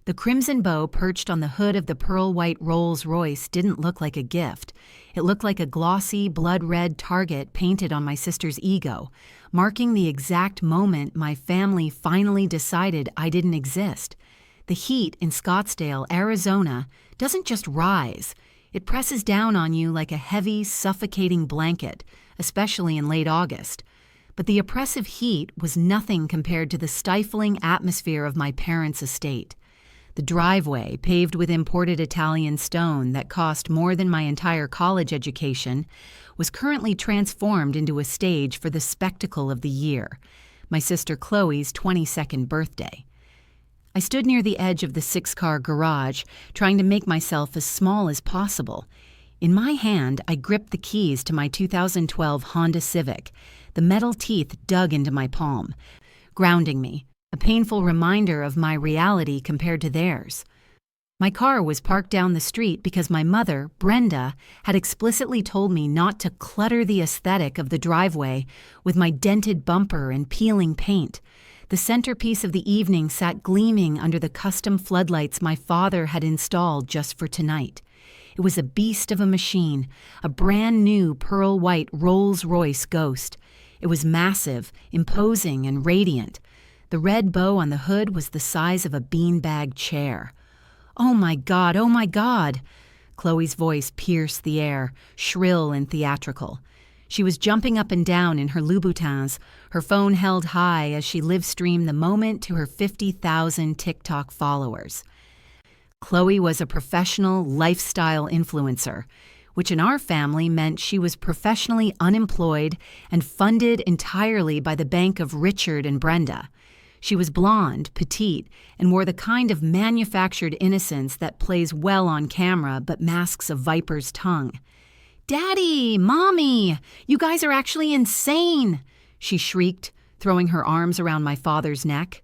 The crimson bow perched on the hood of the pearl-white Rolls-Royce didn't look like a gift. It looked like a glossy, blood-red target painted on my sister's ego, marking the exact moment my family finally decided I didn't exist. The heat in Scottsdale, Arizona, doesn't just rise. It presses down on you like a heavy, suffocating blanket, especially in late August. But the oppressive heat was nothing compared to the stifling atmosphere of my parents' estate. The driveway, paved with imported Italian stone that cost more than my entire college education, was currently transformed into a stage for the spectacle of the year, my sister Chloe's 22nd birthday. I stood near the edge of the 6-car garage, trying to make myself as small as possible. In my hand, I gripped the keys to my 2012 Honda Civic. The metal teeth dug into my palm, grounding me, a painful reminder of my reality compared to theirs. My car was parked down the street because my mother, Brenda, had explicitly told me not to clutter the aesthetic of the driveway with my dented bumper and peeling paint. The centerpiece of the evening sat gleaming under the custom floodlights my father had installed just for tonight. It was a beast of a machine, a brand new pearl-white Rolls-Royce Ghost. It was massive, imposing, and radiant. The red bow on the hood was the size of a beanbag chair. "Oh my God, oh my God!" Chloe's voice pierced the air, shrill and theatrical. She was jumping up and down in her Louboutins, her phone held high as she live-streamed the moment to her 50,000 TikTok followers. Chloe was a professional lifestyle influencer, which in our family meant she was professionally unemployed and funded entirely by the bank of Richard and Brenda. She was blonde, petite, and wore the kind of manufactured innocence that plays well on camera but masks a viper's tongue. "Daddy! Mommy! You guys are actually insane!" she shrieked, throwing her arms around my father's neck.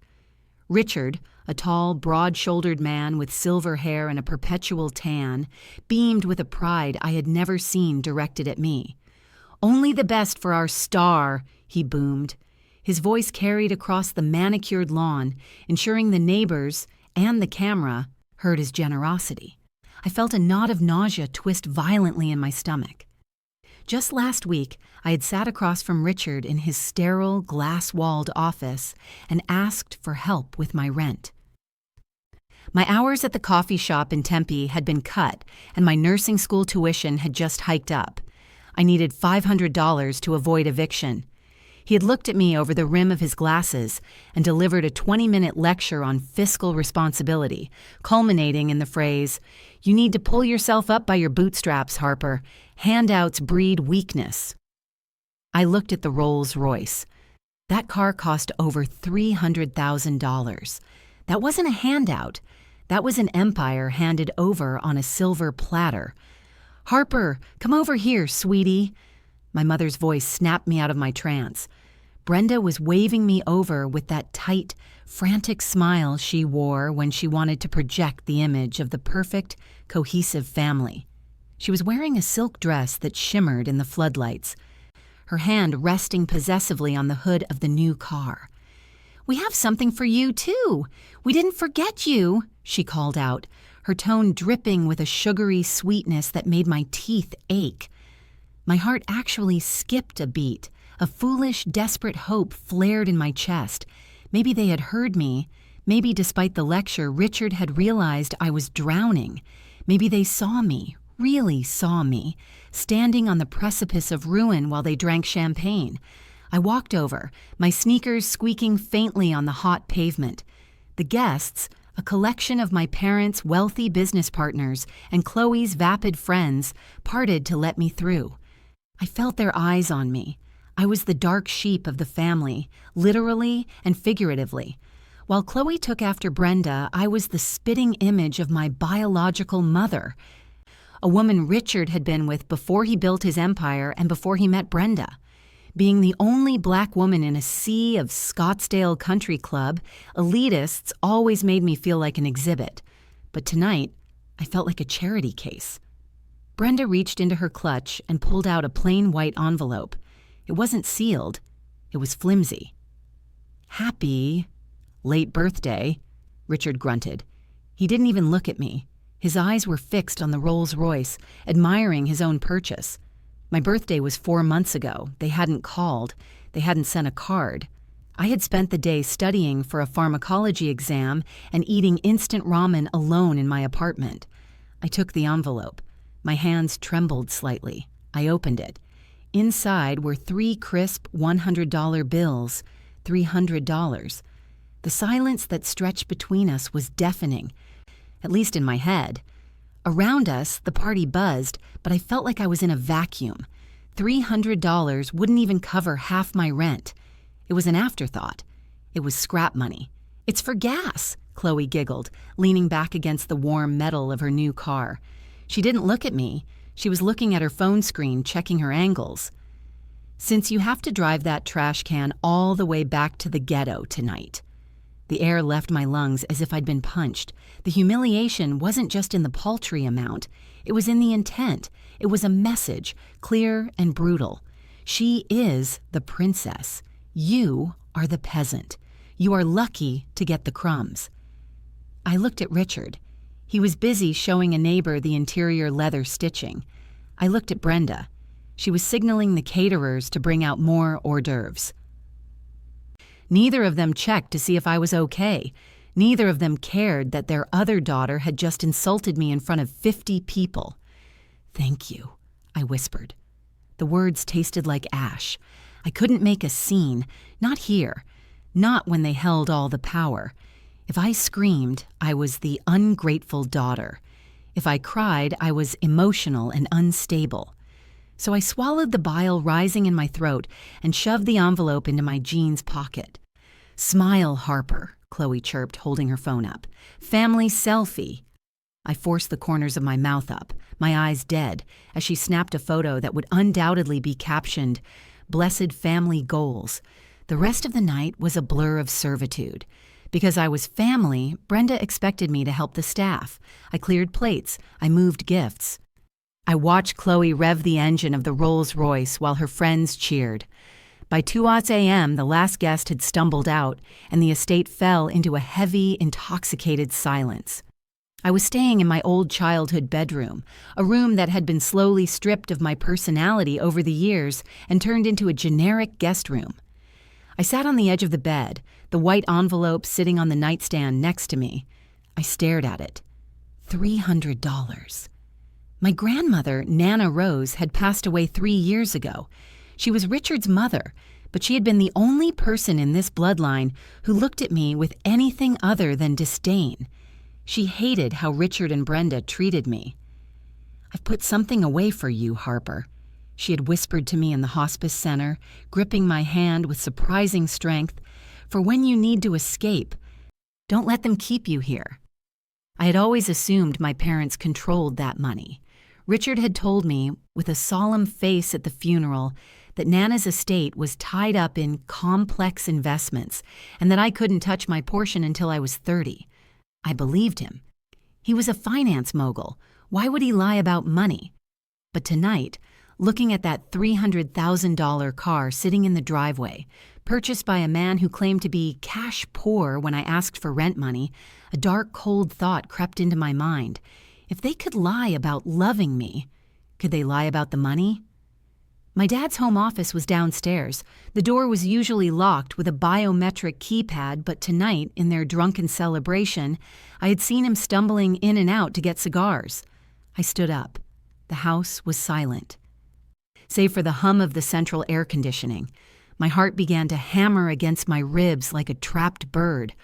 Richard, a tall, broad-shouldered man with silver hair and a perpetual tan, beamed with a pride I had never seen directed at me. "Only the best for our star," he boomed. His voice carried across the manicured lawn, ensuring the neighbors and the camera heard his generosity. I felt a knot of nausea twist violently in my stomach. Just last week, I had sat across from Richard in his sterile, glass-walled office and asked for help with my rent. My hours at the coffee shop in Tempe had been cut, and my nursing school tuition had just hiked up. I needed $500 to avoid eviction. He had looked at me over the rim of his glasses and delivered a 20-minute lecture on fiscal responsibility, culminating in the phrase, "You need to pull yourself up by your bootstraps, Harper. Handouts breed weakness." I looked at the Rolls-Royce. That car cost over $300,000. That wasn't a handout. That was an empire handed over on a silver platter. "Harper, come over here, sweetie." My mother's voice snapped me out of my trance. Brenda was waving me over with that tight, frantic smile she wore when she wanted to project the image of the perfect, cohesive family. She was wearing a silk dress that shimmered in the floodlights, her hand resting possessively on the hood of the new car. "We have something for you, too. We didn't forget you," she called out, her tone dripping with a sugary sweetness that made my teeth ache. My heart actually skipped a beat. A foolish, desperate hope flared in my chest. Maybe they had heard me. Maybe despite the lecture, Richard had realized I was drowning. Maybe they saw me, really saw me, standing on the precipice of ruin while they drank champagne. I walked over, my sneakers squeaking faintly on the hot pavement. The guests, a collection of my parents' wealthy business partners and Chloe's vapid friends, parted to let me through. I felt their eyes on me. I was the dark sheep of the family, literally and figuratively. While Chloe took after Brenda, I was the spitting image of my biological mother, a woman Richard had been with before he built his empire and before he met Brenda. Being the only black woman in a sea of Scottsdale Country Club, elitists always made me feel like an exhibit. But tonight, I felt like a charity case. Brenda reached into her clutch and pulled out a plain white envelope. It wasn't sealed. It was flimsy. "Happy late birthday," Richard grunted. He didn't even look at me. His eyes were fixed on the Rolls Royce, admiring his own purchase. My birthday was 4 months ago. They hadn't called. They hadn't sent a card. I had spent the day studying for a pharmacology exam and eating instant ramen alone in my apartment. I took the envelope. My hands trembled slightly. I opened it. Inside were 3 crisp $100 bills, $300. The silence that stretched between us was deafening, at least in my head. Around us, the party buzzed, but I felt like I was in a vacuum. $300 wouldn't even cover half my rent. It was an afterthought. It was scrap money. "It's for gas," Chloe giggled, leaning back against the warm metal of her new car. She didn't look at me. She was looking at her phone screen, checking her angles. "Since you have to drive that trash can all the way back to the ghetto tonight." The air left my lungs as if I'd been punched. The humiliation wasn't just in the paltry amount. It was in the intent. It was a message, clear and brutal. She is the princess. You are the peasant. You are lucky to get the crumbs. I looked at Richard. He was busy showing a neighbor the interior leather stitching. I looked at Brenda. She was signaling the caterers to bring out more hors d'oeuvres. Neither of them checked to see if I was okay. Neither of them cared that their other daughter had just insulted me in front of 50 people. "Thank you," I whispered. The words tasted like ash. I couldn't make a scene, not here, not when they held all the power. If I screamed, I was the ungrateful daughter. If I cried, I was emotional and unstable. So I swallowed the bile rising in my throat and shoved the envelope into my jeans pocket. "Smile, Harper," Chloe chirped, holding her phone up. "Family selfie." I forced the corners of my mouth up, my eyes dead, as she snapped a photo that would undoubtedly be captioned, "Blessed Family Goals." The rest of the night was a blur of servitude. Because I was family, Brenda expected me to help the staff. I cleared plates. I moved gifts. I watched Chloe rev the engine of the Rolls Royce while her friends cheered. By 2 a.m., the last guest had stumbled out, and the estate fell into a heavy, intoxicated silence. I was staying in my old childhood bedroom, a room that had been slowly stripped of my personality over the years and turned into a generic guest room. I sat on the edge of the bed, the white envelope sitting on the nightstand next to me. I stared at it. $300. My grandmother, Nana Rose, had passed away 3 years ago. She was Richard's mother, but she had been the only person in this bloodline who looked at me with anything other than disdain. She hated how Richard and Brenda treated me. "I've put something away for you, Harper," she had whispered to me in the hospice center, gripping my hand with surprising strength, "for when you need to escape. Don't let them keep you here." I had always assumed my parents controlled that money. Richard had told me, with a solemn face at the funeral, that Nana's estate was tied up in complex investments and that I couldn't touch my portion until I was 30. I believed him. He was a finance mogul. Why would he lie about money? But tonight, looking at that $300,000 car sitting in the driveway, purchased by a man who claimed to be cash poor when I asked for rent money, a dark, cold thought crept into my mind. If they could lie about loving me, could they lie about the money? My dad's home office was downstairs. The door was usually locked with a biometric keypad, but tonight, in their drunken celebration, I had seen him stumbling in and out to get cigars. I stood up. The house was silent. Save for the hum of the central air conditioning. My heart began to hammer against my ribs like a trapped bird.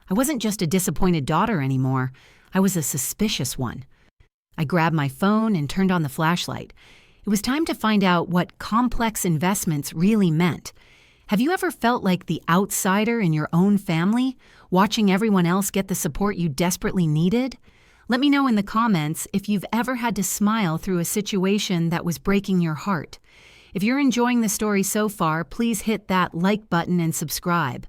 I wasn't just a disappointed daughter anymore. I was a suspicious one. I grabbed my phone and turned on the flashlight. It was time to find out what complex investments really meant. Have you ever felt like the outsider in your own family, watching everyone else get the support you desperately needed? Let me know in the comments if you've ever had to smile through a situation that was breaking your heart. If you're enjoying the story so far, please hit that like button and subscribe.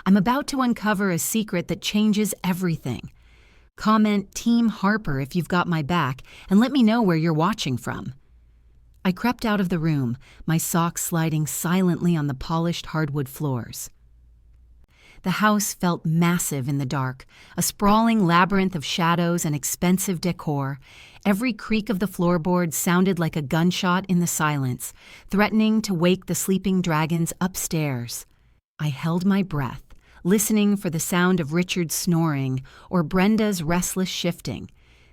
I'm about to uncover a secret that changes everything. Comment Team Harper if you've got my back, and let me know where you're watching from. I crept out of the room, my socks sliding silently on the polished hardwood floors. The house felt massive in the dark, a sprawling labyrinth of shadows and expensive decor. Every creak of the floorboards sounded like a gunshot in the silence, threatening to wake the sleeping dragons upstairs. I held my breath, listening for the sound of Richard's snoring or Brenda's restless shifting.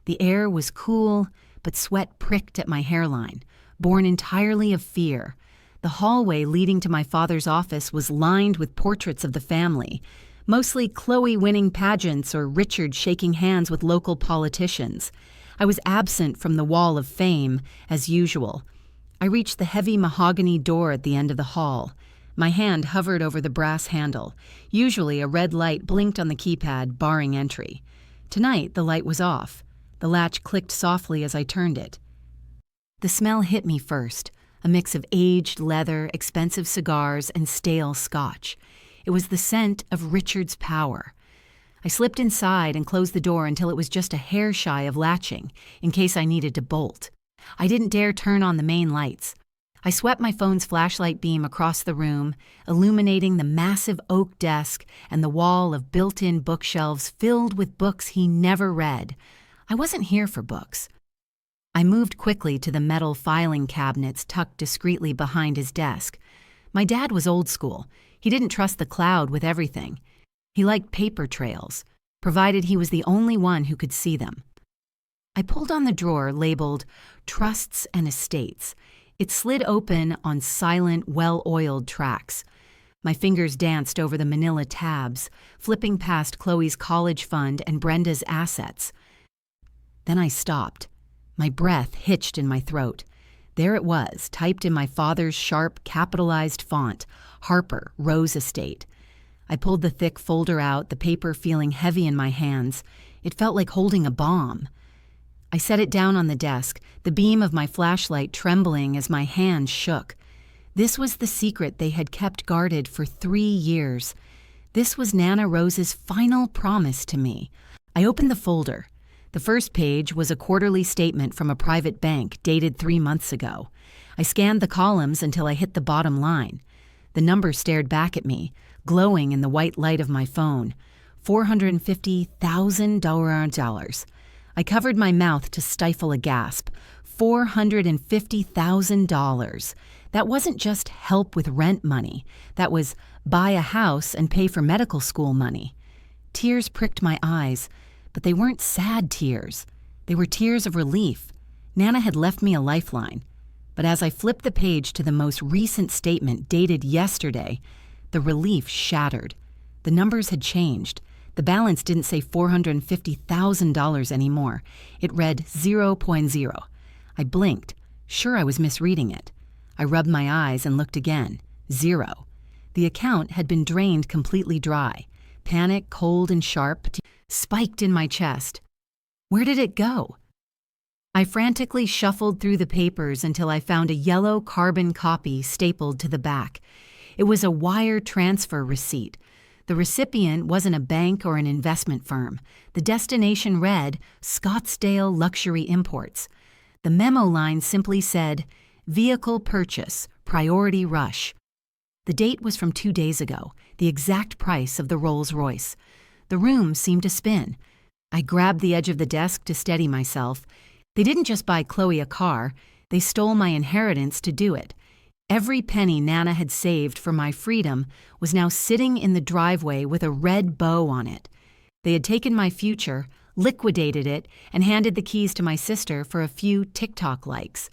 The air was cool, but sweat pricked at my hairline, born entirely of fear. The hallway leading to my father's office was lined with portraits of the family, mostly Chloe winning pageants or Richard shaking hands with local politicians. I was absent from the wall of fame, as usual. I reached the heavy mahogany door at the end of the hall. My hand hovered over the brass handle. Usually a red light blinked on the keypad, barring entry. Tonight, the light was off. The latch clicked softly as I turned it. The smell hit me first, a mix of aged leather, expensive cigars, and stale scotch. It was the scent of Richard's power. I slipped inside and closed the door until it was just a hair shy of latching, in case I needed to bolt. I didn't dare turn on the main lights. I swept my phone's flashlight beam across the room, illuminating the massive oak desk and the wall of built-in bookshelves filled with books he never read. I wasn't here for books. I moved quickly to the metal filing cabinets tucked discreetly behind his desk. My dad was old school. He didn't trust the cloud with everything. He liked paper trails, provided he was the only one who could see them. I pulled on the drawer labeled Trusts and Estates. It slid open on silent, well-oiled tracks. My fingers danced over the manila tabs, flipping past Chloe's college fund and Brenda's assets. Then I stopped. My breath hitched in my throat. There it was, typed in my father's sharp, capitalized font, Harper, Rose Estate. I pulled the thick folder out, the paper feeling heavy in my hands. It felt like holding a bomb. I set it down on the desk, the beam of my flashlight trembling as my hand shook. This was the secret they had kept guarded for 3 years. This was Nana Rose's final promise to me. I opened the folder. The first page was a quarterly statement from a private bank dated 3 months ago. I scanned the columns until I hit the bottom line. The number stared back at me, glowing in the white light of my phone. $450,000. I covered my mouth to stifle a gasp. $450,000. That wasn't just help with rent money. That was buy a house and pay for medical school money. Tears pricked my eyes. But they weren't sad tears. They were tears of relief. Nana had left me a lifeline. But as I flipped the page to the most recent statement dated yesterday, the relief shattered. The numbers had changed. The balance didn't say $450,000 anymore. It read 0.0. I blinked. Sure, I was misreading it. I rubbed my eyes and looked again. 0. The account had been drained completely dry. Panic, cold and sharp, spiked in my chest. Where did it go? I frantically shuffled through the papers until I found a yellow carbon copy stapled to the back. It was a wire transfer receipt. The recipient wasn't a bank or an investment firm. The destination read, Scottsdale Luxury Imports. The memo line simply said, Vehicle purchase, priority rush. The date was from 2 days ago, the exact price of the Rolls-Royce. The room seemed to spin. I grabbed the edge of the desk to steady myself. They didn't just buy Chloe a car, they stole my inheritance to do it. Every penny Nana had saved for my freedom was now sitting in the driveway with a red bow on it. They had taken my future, liquidated it, and handed the keys to my sister for a few TikTok likes.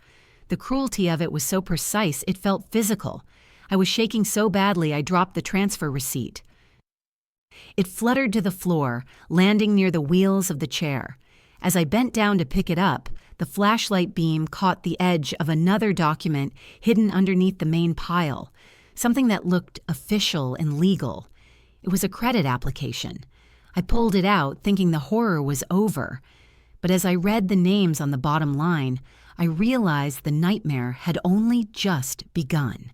The cruelty of it was so precise it felt physical. I was shaking so badly I dropped the transfer receipt. It fluttered to the floor, landing near the wheels of the chair. As I bent down to pick it up, the flashlight beam caught the edge of another document hidden underneath the main pile, something that looked official and legal. It was a credit application. I pulled it out, thinking the horror was over. But as I read the names on the bottom line, I realized the nightmare had only just begun.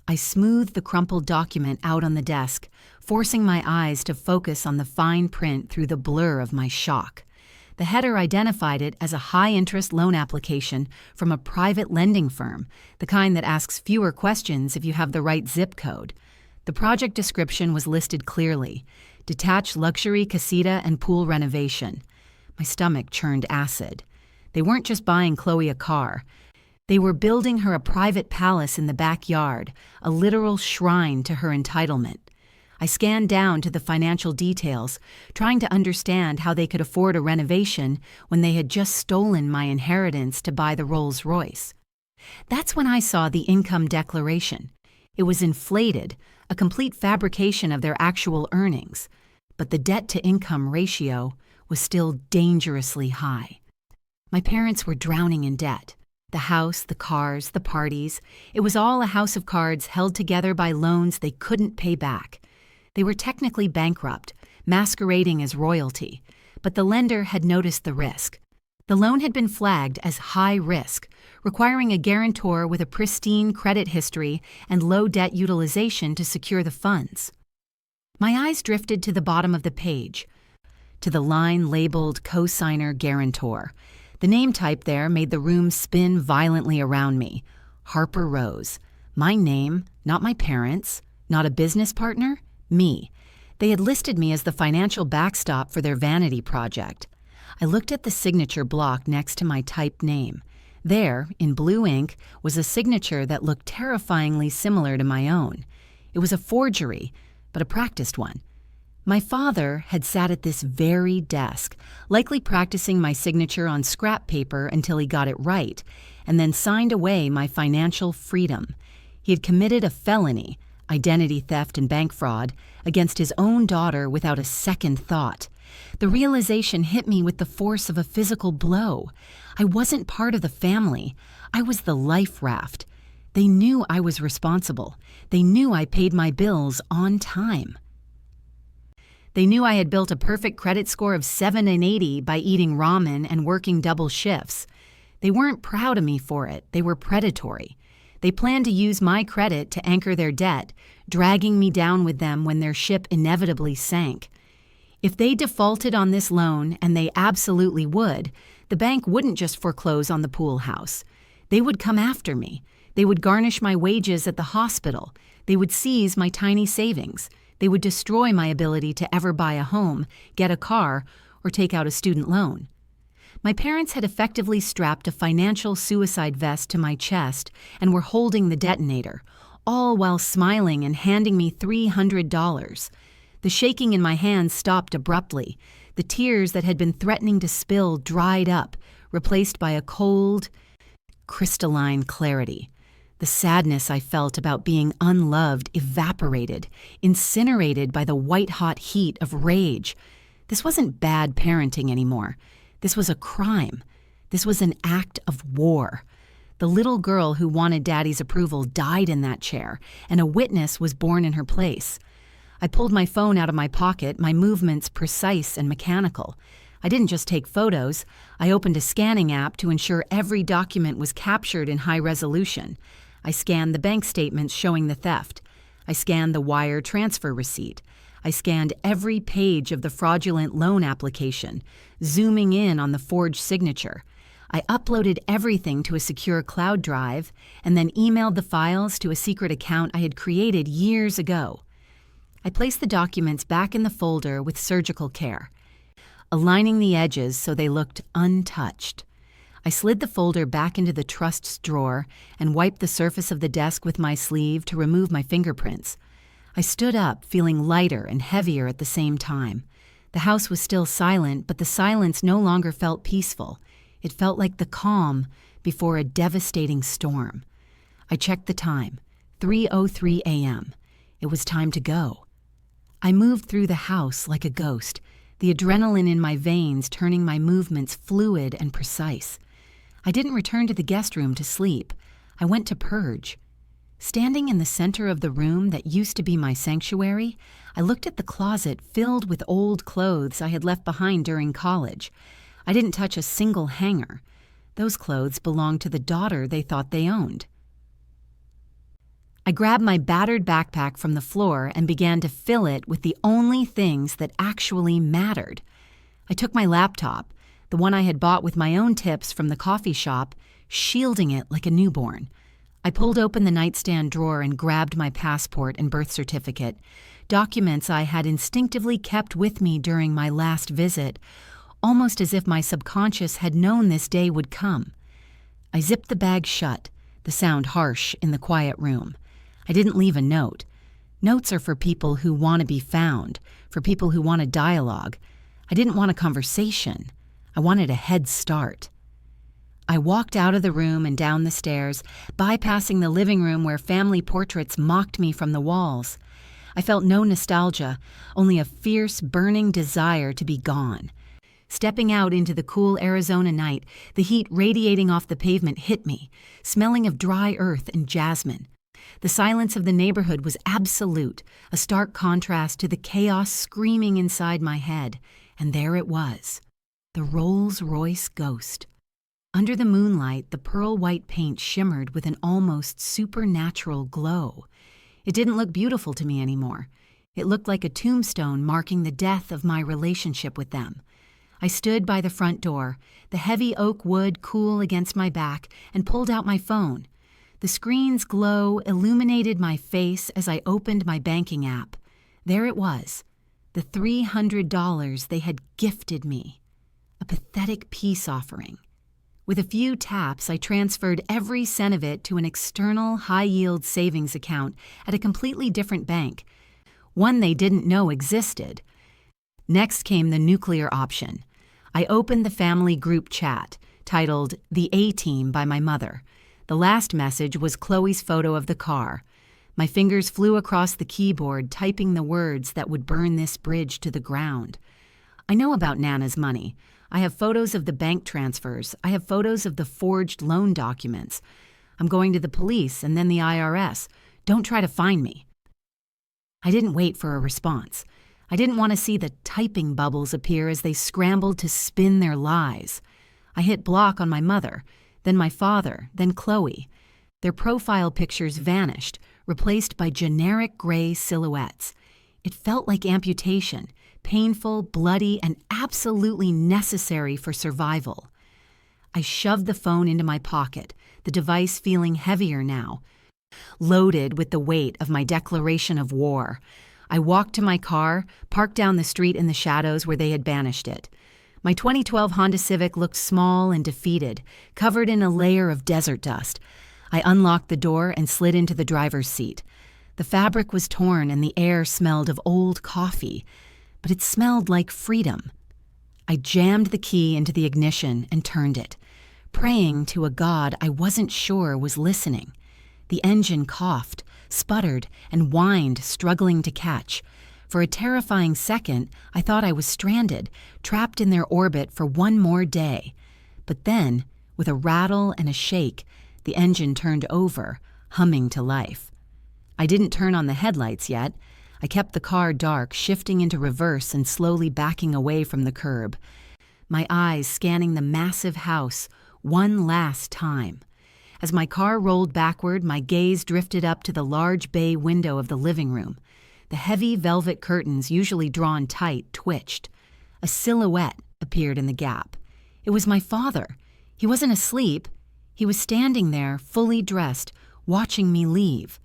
I smoothed the crumpled document out on the desk, forcing my eyes to focus on the fine print through the blur of my shock. The header identified it as a high-interest loan application from a private lending firm, the kind that asks fewer questions if you have the right zip code. The project description was listed clearly: detached luxury casita and pool renovation. My stomach churned acid. They weren't just buying Chloe a car. They were building her a private palace in the backyard, a literal shrine to her entitlement. I scanned down to the financial details, trying to understand how they could afford a renovation when they had just stolen my inheritance to buy the Rolls-Royce. That's when I saw the income declaration. It was inflated, a complete fabrication of their actual earnings, but the debt-to-income ratio was still dangerously high. My parents were drowning in debt. The house, the cars, the parties, it was all a house of cards held together by loans they couldn't pay back. They were technically bankrupt, masquerading as royalty, but the lender had noticed the risk. The loan had been flagged as high risk, requiring a guarantor with a pristine credit history and low debt utilization to secure the funds. My eyes drifted to the bottom of the page, to the line labeled co-signer guarantor. The name type there made the room spin violently around me. Harper Rose. My name, not my parents', not a business partner, me. They had listed me as the financial backstop for their vanity project. I looked at the signature block next to my typed name. There, in blue ink, was a signature that looked terrifyingly similar to my own. It was a forgery, but a practiced one. My father had sat at this very desk, likely practicing my signature on scrap paper until he got it right, and then signed away my financial freedom. He had committed a felony, identity theft and bank fraud, against his own daughter without a second thought. The realization hit me with the force of a physical blow. I wasn't part of the family. I was the life raft. They knew I was responsible. They knew I paid my bills on time. They knew I had built a perfect credit score of 780 by eating ramen and working double shifts. They weren't proud of me for it. They were predatory. They planned to use my credit to anchor their debt, dragging me down with them when their ship inevitably sank. If they defaulted on this loan, and they absolutely would, the bank wouldn't just foreclose on the pool house. They would come after me. They would garnish my wages at the hospital. They would seize my tiny savings. They would destroy my ability to ever buy a home, get a car, or take out a student loan. My parents had effectively strapped a financial suicide vest to my chest and were holding the detonator, all while smiling and handing me $300. The shaking in my hands stopped abruptly. The tears that had been threatening to spill dried up, replaced by a cold, crystalline clarity. The sadness I felt about being unloved evaporated, incinerated by the white-hot heat of rage. This wasn't bad parenting anymore. This was a crime. This was an act of war. The little girl who wanted Daddy's approval died in that chair, and a witness was born in her place. I pulled my phone out of my pocket, my movements precise and mechanical. I didn't just take photos. I opened a scanning app to ensure every document was captured in high resolution. I scanned the bank statements showing the theft. I scanned the wire transfer receipt. I scanned every page of the fraudulent loan application, zooming in on the forged signature. I uploaded everything to a secure cloud drive and then emailed the files to a secret account I had created years ago. I placed the documents back in the folder with surgical care, aligning the edges so they looked untouched. I slid the folder back into the trusts drawer and wiped the surface of the desk with my sleeve to remove my fingerprints. I stood up, feeling lighter and heavier at the same time. The house was still silent, but the silence no longer felt peaceful. It felt like the calm before a devastating storm. I checked the time, 3:03 a.m. It was time to go. I moved through the house like a ghost, the adrenaline in my veins turning my movements fluid and precise. I didn't return to the guest room to sleep. I went to purge. Standing in the center of the room that used to be my sanctuary, I looked at the closet filled with old clothes I had left behind during college. I didn't touch a single hanger. Those clothes belonged to the daughter they thought they owned. I grabbed my battered backpack from the floor and began to fill it with the only things that actually mattered. I took my laptop, the one I had bought with my own tips from the coffee shop, shielding it like a newborn. I pulled open the nightstand drawer and grabbed my passport and birth certificate, documents I had instinctively kept with me during my last visit, almost as if my subconscious had known this day would come. I zipped the bag shut, the sound harsh in the quiet room. I didn't leave a note. Notes are for people who want to be found, for people who want a dialogue. I didn't want a conversation. I wanted a head start. I walked out of the room and down the stairs, bypassing the living room where family portraits mocked me from the walls. I felt no nostalgia, only a fierce, burning desire to be gone. Stepping out into the cool Arizona night, the heat radiating off the pavement hit me, smelling of dry earth and jasmine. The silence of the neighborhood was absolute, a stark contrast to the chaos screaming inside my head. And there it was, the Rolls-Royce Ghost. Under the moonlight, the pearl-white paint shimmered with an almost supernatural glow. It didn't look beautiful to me anymore. It looked like a tombstone marking the death of my relationship with them. I stood by the front door, the heavy oak wood cool against my back, and pulled out my phone. The screen's glow illuminated my face as I opened my banking app. There it was, the $300 they had gifted me. A pathetic peace offering. With a few taps, I transferred every cent of it to an external high-yield savings account at a completely different bank, one they didn't know existed. Next came the nuclear option. I opened the family group chat, titled The A-Team by my mother. The last message was Chloe's photo of the car. My fingers flew across the keyboard, typing the words that would burn this bridge to the ground. I know about Nana's money. I have photos of the bank transfers. I have photos of the forged loan documents. I'm going to the police and then the IRS. Don't try to find me. I didn't wait for a response. I didn't want to see the typing bubbles appear as they scrambled to spin their lies. I hit block on my mother, then my father, then Chloe. Their profile pictures vanished, replaced by generic gray silhouettes. It felt like amputation, painful, bloody, and absolutely necessary for survival. I shoved the phone into my pocket, the device feeling heavier now, loaded with the weight of my declaration of war. I walked to my car, parked down the street in the shadows where they had banished it. My 2012 Honda Civic looked small and defeated, covered in a layer of desert dust. I unlocked the door and slid into the driver's seat. The fabric was torn and the air smelled of old coffee, but it smelled like freedom. I jammed the key into the ignition and turned it, praying to a God I wasn't sure was listening. The engine coughed, sputtered, and whined, struggling to catch. For a terrifying second, I thought I was stranded, trapped in their orbit for one more day. But then, with a rattle and a shake, the engine turned over, humming to life. I didn't turn on the headlights yet. I kept the car dark, shifting into reverse and slowly backing away from the curb, my eyes scanning the massive house one last time. As my car rolled backward, my gaze drifted up to the large bay window of the living room. The heavy velvet curtains, usually drawn tight, twitched. A silhouette appeared in the gap. It was my father. He wasn't asleep. He was standing there, fully dressed, watching me leave.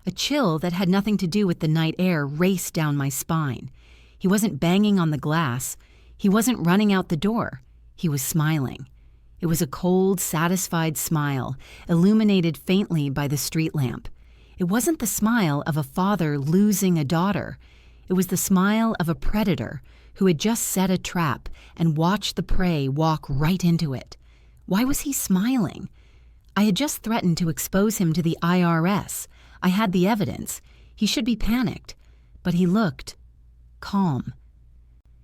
A chill that had nothing to do with the night air raced down my spine. He wasn't banging on the glass. He wasn't running out the door. He was smiling. It was a cold, satisfied smile, illuminated faintly by the street lamp. It wasn't the smile of a father losing a daughter. It was the smile of a predator who had just set a trap and watched the prey walk right into it. Why was he smiling? I had just threatened to expose him to the IRS. I had the evidence. He should be panicked. But he looked calm.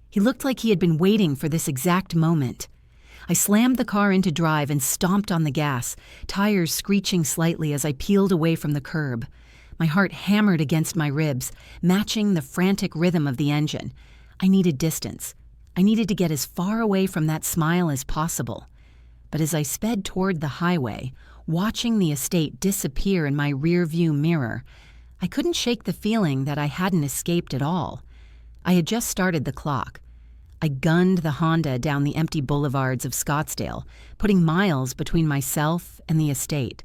He looked like he had been waiting for this exact moment. I slammed the car into drive and stomped on the gas, tires screeching slightly as I peeled away from the curb. My heart hammered against my ribs, matching the frantic rhythm of the engine. I needed distance. I needed to get as far away from that smile as possible. But as I sped toward the highway, watching the estate disappear in my rearview mirror, I couldn't shake the feeling that I hadn't escaped at all. I had just started the clock. I gunned the Honda down the empty boulevards of Scottsdale, putting miles between myself and the estate.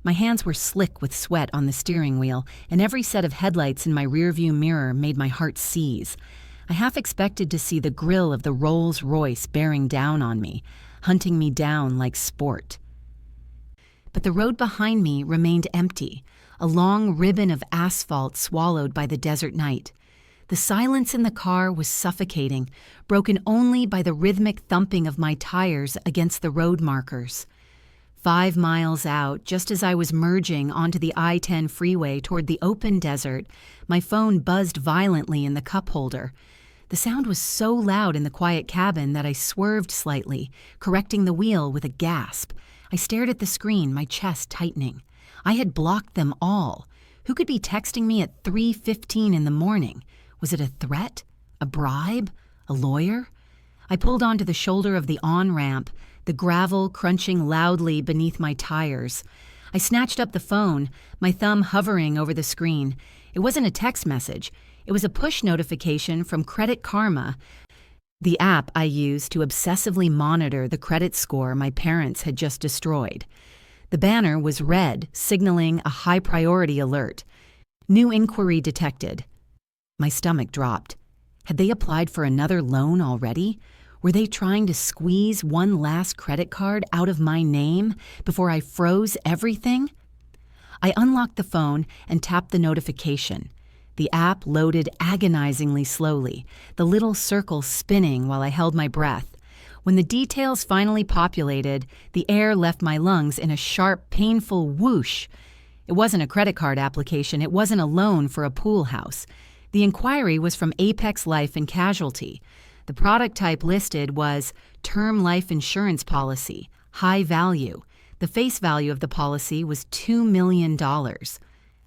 My hands were slick with sweat on the steering wheel, and every set of headlights in my rearview mirror made my heart seize. I half expected to see the grille of the Rolls Royce bearing down on me, hunting me down like sport. But the road behind me remained empty, a long ribbon of asphalt swallowed by the desert night. The silence in the car was suffocating, broken only by the rhythmic thumping of my tires against the road markers. 5 miles out, just as I was merging onto the I-10 freeway toward the open desert, my phone buzzed violently in the cup holder. The sound was so loud in the quiet cabin that I swerved slightly, correcting the wheel with a gasp. I stared at the screen, my chest tightening. I had blocked them all. Who could be texting me at 3:15 in the morning? Was it a threat? A bribe? A lawyer? I pulled onto the shoulder of the on-ramp, the gravel crunching loudly beneath my tires. I snatched up the phone, my thumb hovering over the screen. It wasn't a text message. It was a push notification from Credit Karma, the app I use to obsessively monitor the credit score my parents had just destroyed. The banner was red, signaling a high-priority alert. New inquiry detected. My stomach dropped. Had they applied for another loan already? Were they trying to squeeze one last credit card out of my name before I froze everything? I unlocked the phone and tapped the notification. The app loaded agonizingly slowly, the little circle spinning while I held my breath. When the details finally populated, the air left my lungs in a sharp, painful whoosh. It wasn't a credit card application. It wasn't a loan for a pool house. The inquiry was from Apex Life and Casualty. The product type listed was Term Life Insurance Policy, high value. The face value of the policy was $2 million.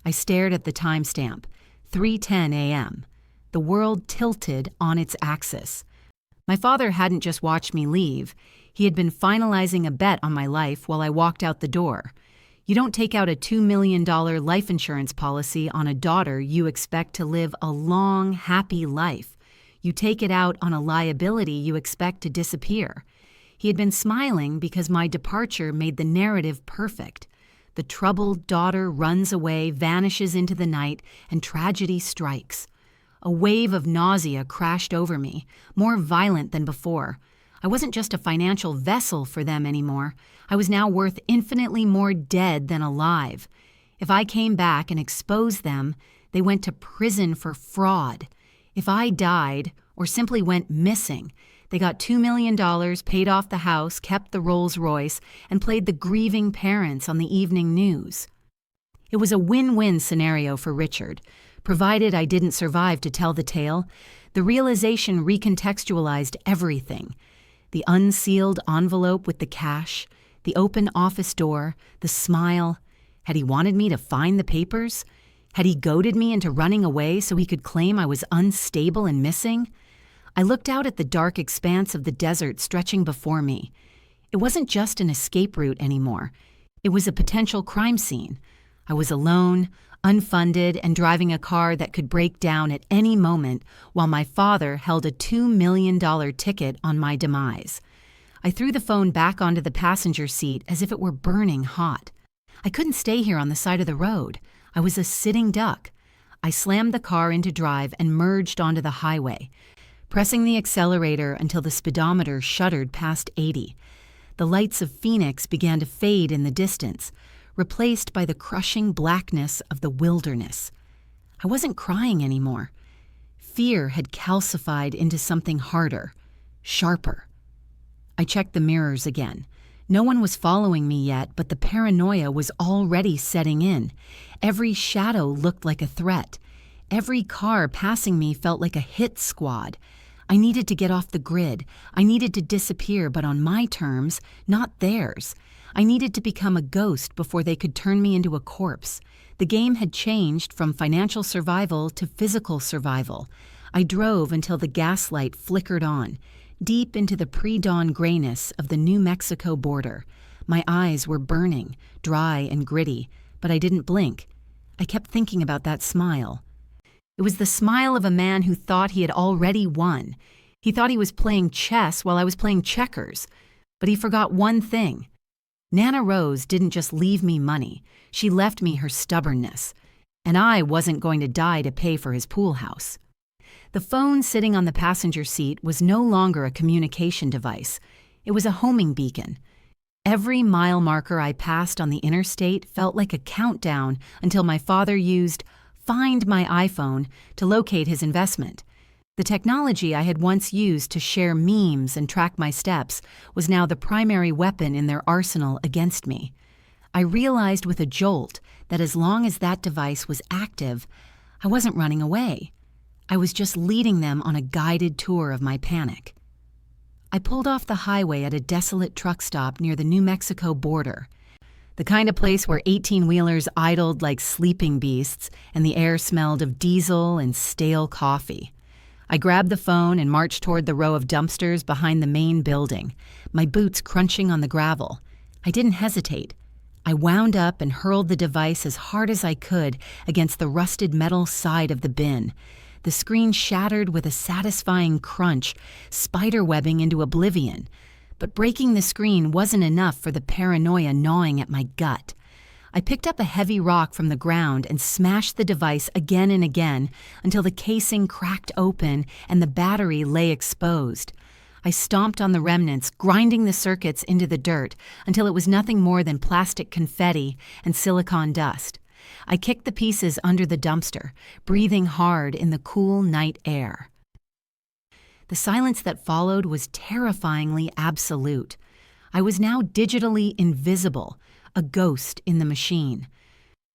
I stared at the timestamp, 3:10 a.m. The world tilted on its axis. My father hadn't just watched me leave. He had been finalizing a bet on my life while I walked out the door. You don't take out a $2 million life insurance policy on a daughter you expect to live a long, happy life. You take it out on a liability you expect to disappear. He had been smiling because my departure made the narrative perfect. The troubled daughter runs away, vanishes into the night, and tragedy strikes. A wave of nausea crashed over me, more violent than before. I wasn't just a financial vessel for them anymore. I was now worth infinitely more dead than alive. If I came back and exposed them, they went to prison for fraud. If I died, or simply went missing, they got $2 million, paid off the house, kept the Rolls Royce, and played the grieving parents on the evening news. It was a win-win scenario for Richard. Provided I didn't survive to tell the tale, the realization recontextualized everything. The unsealed envelope with the cash, the open office door, the smile. Had he wanted me to find the papers? Had he goaded me into running away so he could claim I was unstable and missing? I looked out at the dark expanse of the desert stretching before me. It wasn't just an escape route anymore. It was a potential crime scene. I was alone, unfunded, and driving a car that could break down at any moment while my father held a $2 million ticket on my demise. I threw the phone back onto the passenger seat as if it were burning hot. I couldn't stay here on the side of the road. I was a sitting duck. I slammed the car into drive and merged onto the highway, pressing the accelerator until the speedometer shuddered past 80. The lights of Phoenix began to fade in the distance, replaced by the crushing blackness of the wilderness. I wasn't crying anymore. Fear had calcified into something harder, sharper. I checked the mirrors again. No one was following me yet, but the paranoia was already setting in. Every shadow looked like a threat. Every car passing me felt like a hit squad. I needed to get off the grid. I needed to disappear, but on my terms, not theirs. I needed to become a ghost before they could turn me into a corpse. The game had changed from financial survival to physical survival. I drove until the gaslight flickered on, deep into the pre-dawn grayness of the New Mexico border. My eyes were burning, dry and gritty, but I didn't blink. I kept thinking about that smile. It was the smile of a man who thought he had already won. He thought he was playing chess while I was playing checkers. But he forgot one thing. Nana Rose didn't just leave me money, she left me her stubbornness. And I wasn't going to die to pay for his pool house. The phone sitting on the passenger seat was no longer a communication device. It was a homing beacon. Every mile marker I passed on the interstate felt like a countdown until my father used Find My iPhone to locate his investment. The technology I had once used to share memes and track my steps was now the primary weapon in their arsenal against me. I realized with a jolt that as long as that device was active, I wasn't running away. I was just leading them on a guided tour of my panic. I pulled off the highway at a desolate truck stop near the New Mexico border, the kind of place where 18-wheelers idled like sleeping beasts and the air smelled of diesel and stale coffee. I grabbed the phone and marched toward the row of dumpsters behind the main building, my boots crunching on the gravel. I didn't hesitate. I wound up and hurled the device as hard as I could against the rusted metal side of the bin. The screen shattered with a satisfying crunch, spiderwebbing into oblivion. But breaking the screen wasn't enough for the paranoia gnawing at my gut. I picked up a heavy rock from the ground and smashed the device again and again until the casing cracked open and the battery lay exposed. I stomped on the remnants, grinding the circuits into the dirt until it was nothing more than plastic confetti and silicon dust. I kicked the pieces under the dumpster, breathing hard in the cool night air. The silence that followed was terrifyingly absolute. I was now digitally invisible, a ghost in the machine.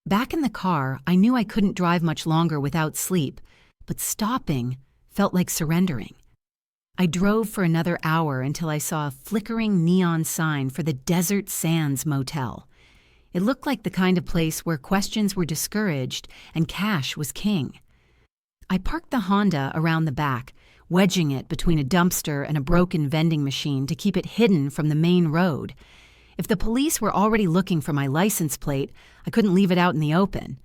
Back in the car, I knew I couldn't drive much longer without sleep, but stopping felt like surrendering. I drove for another hour until I saw a flickering neon sign for the Desert Sands Motel. It looked like the kind of place where questions were discouraged and cash was king. I parked the Honda around the back, wedging it between a dumpster and a broken vending machine to keep it hidden from the main road. If the police were already looking for my license plate, I couldn't leave it out in the open.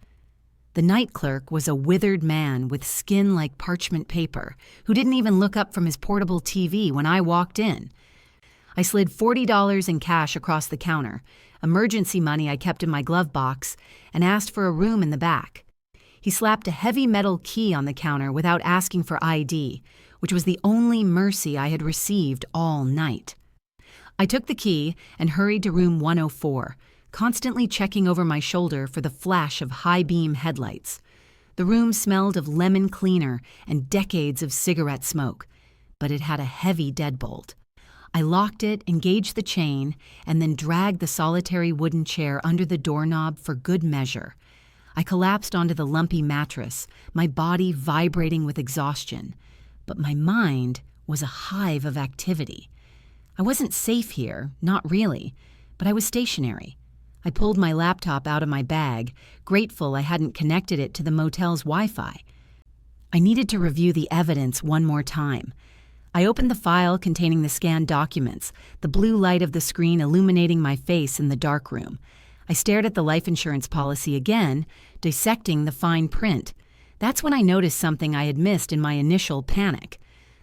The night clerk was a withered man with skin like parchment paper, who didn't even look up from his portable TV when I walked in. I slid $40 in cash across the counter, emergency money I kept in my glove box, and asked for a room in the back. He slapped a heavy metal key on the counter without asking for ID, which was the only mercy I had received all night. I took the key and hurried to room 104, constantly checking over my shoulder for the flash of high-beam headlights. The room smelled of lemon cleaner and decades of cigarette smoke, but it had a heavy deadbolt. I locked it, engaged the chain, and then dragged the solitary wooden chair under the doorknob for good measure. I collapsed onto the lumpy mattress, my body vibrating with exhaustion, but my mind was a hive of activity. I wasn't safe here, not really, but I was stationary. I pulled my laptop out of my bag, grateful I hadn't connected it to the motel's Wi-Fi. I needed to review the evidence one more time. I opened the file containing the scanned documents, the blue light of the screen illuminating my face in the dark room. I stared at the life insurance policy again, dissecting the fine print. That's when I noticed something I had missed in my initial panic.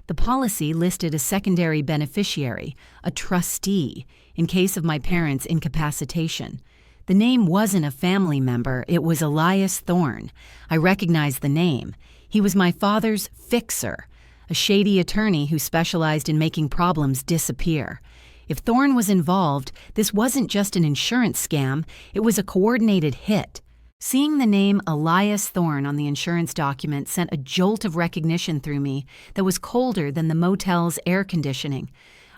The policy listed a secondary beneficiary, a trustee, in case of my parents' incapacitation. The name wasn't a family member, it was Elias Thorne. I recognized the name. He was my father's fixer, a shady attorney who specialized in making problems disappear. If Thorne was involved, this wasn't just an insurance scam, it was a coordinated hit. Seeing the name Elias Thorne on the insurance document sent a jolt of recognition through me that was colder than the motel's air conditioning.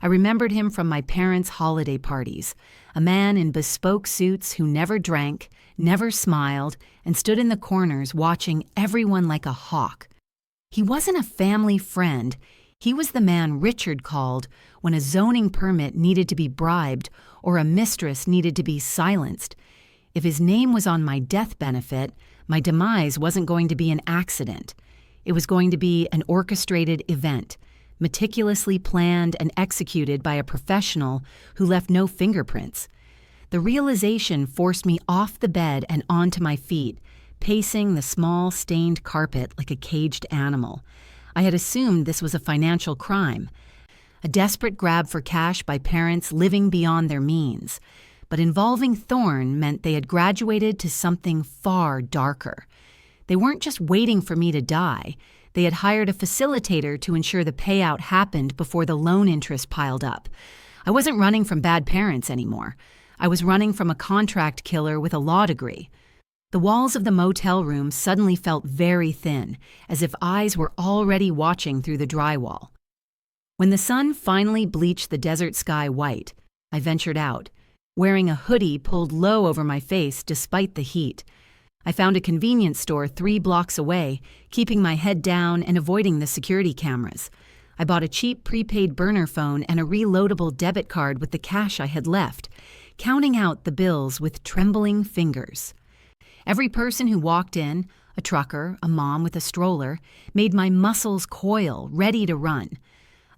I remembered him from my parents' holiday parties, a man in bespoke suits who never drank, never smiled, and stood in the corners watching everyone like a hawk. He wasn't a family friend. He was the man Richard called when a zoning permit needed to be bribed or a mistress needed to be silenced. If his name was on my death benefit, my demise wasn't going to be an accident. It was going to be an orchestrated event, meticulously planned and executed by a professional who left no fingerprints. The realization forced me off the bed and onto my feet, pacing the small, stained carpet like a caged animal. I had assumed this was a financial crime, a desperate grab for cash by parents living beyond their means. but involving Thorn meant they had graduated to something far darker. They weren't just waiting for me to die. They had hired a facilitator to ensure the payout happened before the loan interest piled up. I wasn't running from bad parents anymore. I was running from a contract killer with a law degree. The walls of the motel room suddenly felt very thin, as if eyes were already watching through the drywall. When the sun finally bleached the desert sky white, I ventured out, wearing a hoodie pulled low over my face despite the heat. I found a convenience store 3 blocks away, keeping my head down and avoiding the security cameras. I bought a cheap prepaid burner phone and a reloadable debit card with the cash I had left, counting out the bills with trembling fingers. Every person who walked in, a trucker, a mom with a stroller, made my muscles coil, ready to run.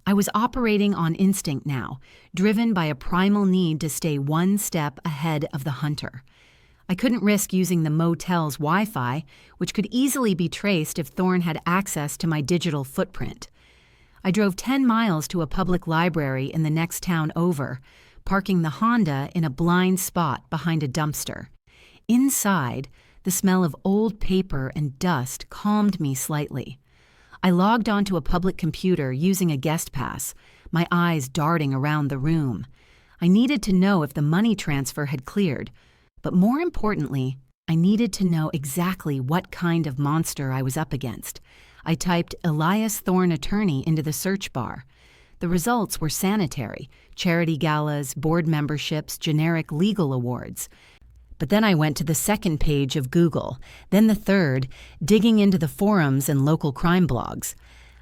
I was operating on instinct now, driven by a primal need to stay one step ahead of the hunter. I couldn't risk using the motel's Wi-Fi, which could easily be traced if Thorn had access to my digital footprint. I drove 10 miles to a public library in the next town over, parking the Honda in a blind spot behind a dumpster. Inside, the smell of old paper and dust calmed me slightly. I logged onto a public computer using a guest pass, my eyes darting around the room. I needed to know if the money transfer had cleared, but more importantly, I needed to know exactly what kind of monster I was up against. I typed Elias Thorn Attorney into the search bar. The results were sanitary: charity galas, board memberships, generic legal awards. But then I went to the second page of Google, then the third, digging into the forums and local crime blogs.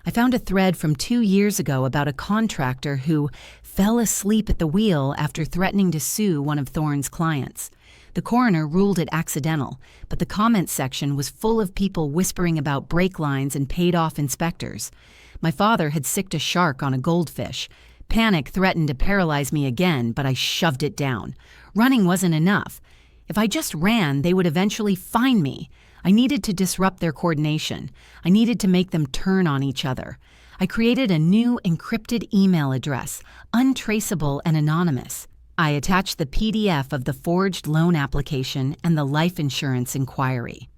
I found a thread from 2 years ago about a contractor who fell asleep at the wheel after threatening to sue one of Thorn's clients. The coroner ruled it accidental, but the comments section was full of people whispering about brake lines and paid-off inspectors. My father had sicked a shark on a goldfish. Panic threatened to paralyze me again, but I shoved it down. Running wasn't enough. If I just ran, they would eventually find me. I needed to disrupt their coordination. I needed to make them turn on each other. I created a new encrypted email address, untraceable and anonymous. I attached the PDF of the forged loan application and the life insurance inquiry.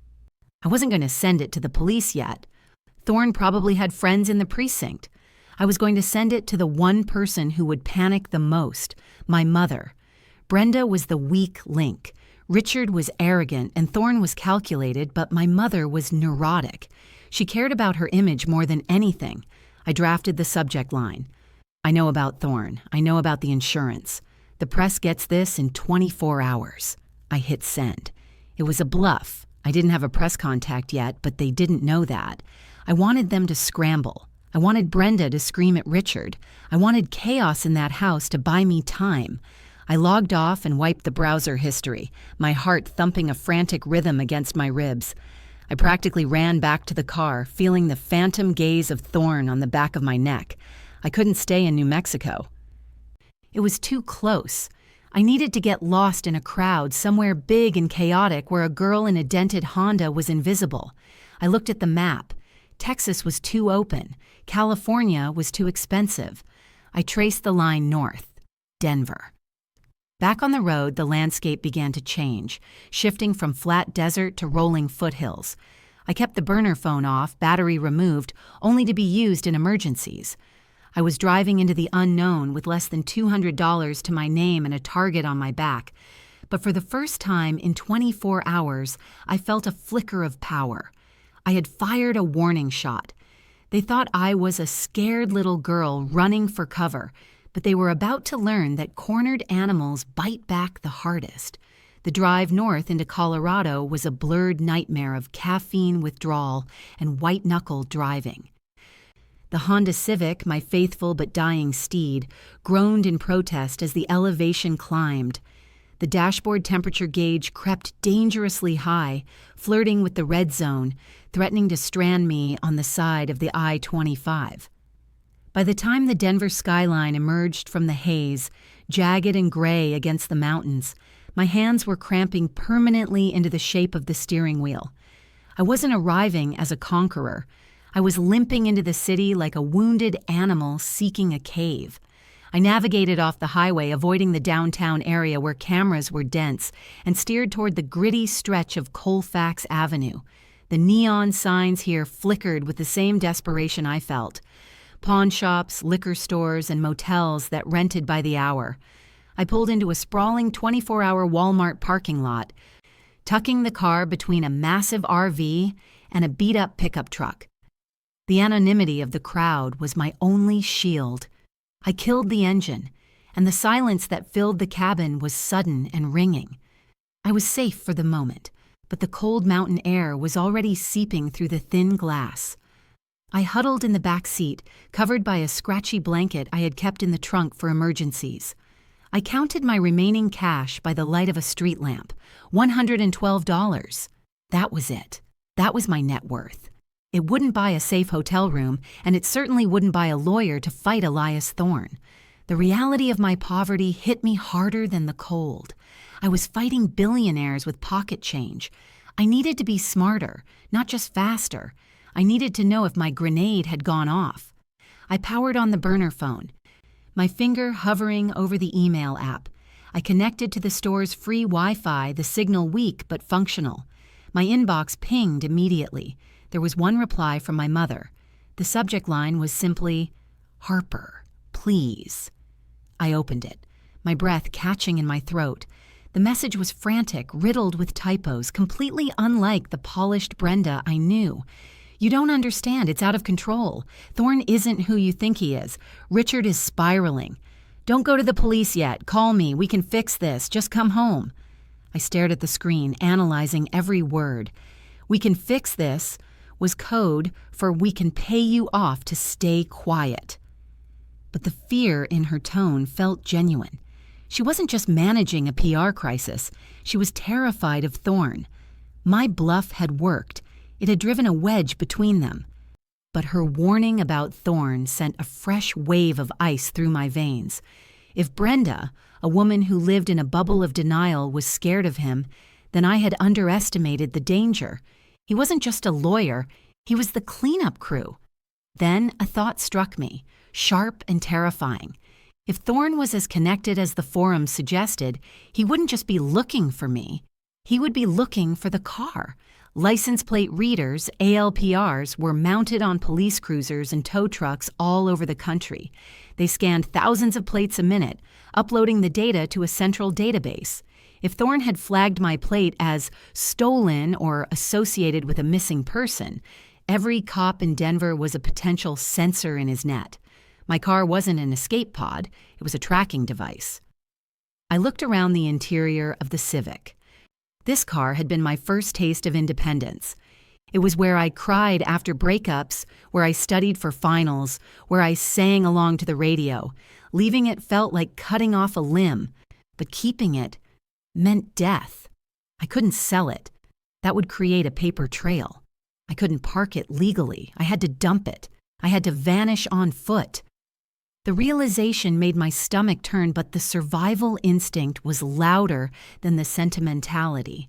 I wasn't going to send it to the police yet. Thorn probably had friends in the precinct. I was going to send it to the one person who would panic the most, my mother. Brenda was the weak link. Richard was arrogant and Thorn was calculated, but my mother was neurotic. She cared about her image more than anything. I drafted the subject line. I know about Thorn. I know about the insurance. The press gets this in 24 hours. I hit send. It was a bluff. I didn't have a press contact yet, but they didn't know that. I wanted them to scramble. I wanted Brenda to scream at Richard. I wanted chaos in that house to buy me time. I logged off and wiped the browser history, my heart thumping a frantic rhythm against my ribs. I practically ran back to the car, feeling the phantom gaze of Thorn on the back of my neck. I couldn't stay in New Mexico. It was too close. I needed to get lost in a crowd somewhere big and chaotic where a girl in a dented Honda was invisible. I looked at the map. Texas was too open. California was too expensive. I traced the line north. Denver. Back on the road, the landscape began to change, shifting from flat desert to rolling foothills. I kept the burner phone off, battery removed, only to be used in emergencies. I was driving into the unknown with less than $200 to my name and a target on my back. But for the first time in 24 hours, I felt a flicker of power. I had fired a warning shot. They thought I was a scared little girl running for cover, but they were about to learn that cornered animals bite back the hardest. The drive north into Colorado was a blurred nightmare of caffeine withdrawal and white-knuckle driving. The Honda Civic, my faithful but dying steed, groaned in protest as the elevation climbed. The dashboard temperature gauge crept dangerously high, flirting with the red zone, threatening to strand me on the side of the I-25. By the time the Denver skyline emerged from the haze, jagged and gray against the mountains, my hands were cramping permanently into the shape of the steering wheel. I wasn't arriving as a conqueror. I was limping into the city like a wounded animal seeking a cave. I navigated off the highway, avoiding the downtown area where cameras were dense, and steered toward the gritty stretch of Colfax Avenue. The neon signs here flickered with the same desperation I felt. Pawn shops, liquor stores, and motels that rented by the hour. I pulled into a sprawling 24-hour Walmart parking lot, tucking the car between a massive RV and a beat-up pickup truck. The anonymity of the crowd was my only shield. I killed the engine, and the silence that filled the cabin was sudden and ringing. I was safe for the moment, but the cold mountain air was already seeping through the thin glass. I huddled in the back seat, covered by a scratchy blanket I had kept in the trunk for emergencies. I counted my remaining cash by the light of a street lamp. $112. That was it. That was my net worth. It wouldn't buy a safe hotel room, and it certainly wouldn't buy a lawyer to fight Elias Thorne. The reality of my poverty hit me harder than the cold. I was fighting billionaires with pocket change. I needed to be smarter, not just faster. I needed to know if my grenade had gone off. I powered on the burner phone, my finger hovering over the email app. I connected to the store's free Wi-Fi, the signal weak but functional. My inbox pinged immediately. There was one reply from my mother. The subject line was simply, "Harper, please." I opened it, my breath catching in my throat. The message was frantic, riddled with typos, completely unlike the polished Brenda I knew. "You don't understand. It's out of control. Thorne isn't who you think he is. Richard is spiraling. Don't go to the police yet. Call me. We can fix this. Just come home." I stared at the screen, analyzing every word. "We can fix this" was code for "we can pay you off to stay quiet." But the fear in her tone felt genuine. She wasn't just managing a PR crisis. She was terrified of Thorne. My bluff had worked. It had driven a wedge between them. But her warning about Thorne sent a fresh wave of ice through my veins. If Brenda, a woman who lived in a bubble of denial, was scared of him, then I had underestimated the danger. He wasn't just a lawyer, he was the cleanup crew. Then a thought struck me, sharp and terrifying. If Thorne was as connected as the forum suggested, he wouldn't just be looking for me, he would be looking for the car. License plate readers, ALPRs, were mounted on police cruisers and tow trucks all over the country. They scanned thousands of plates a minute, uploading the data to a central database. If Thorne had flagged my plate as stolen or associated with a missing person, every cop in Denver was a potential sensor in his net. My car wasn't an escape pod, it was a tracking device. I looked around the interior of the Civic. This car had been my first taste of independence. It was where I cried after breakups, where I studied for finals, where I sang along to the radio. Leaving it felt like cutting off a limb, but keeping it meant death. I couldn't sell it. That would create a paper trail. I couldn't park it legally. I had to dump it. I had to vanish on foot. The realization made my stomach turn, but the survival instinct was louder than the sentimentality.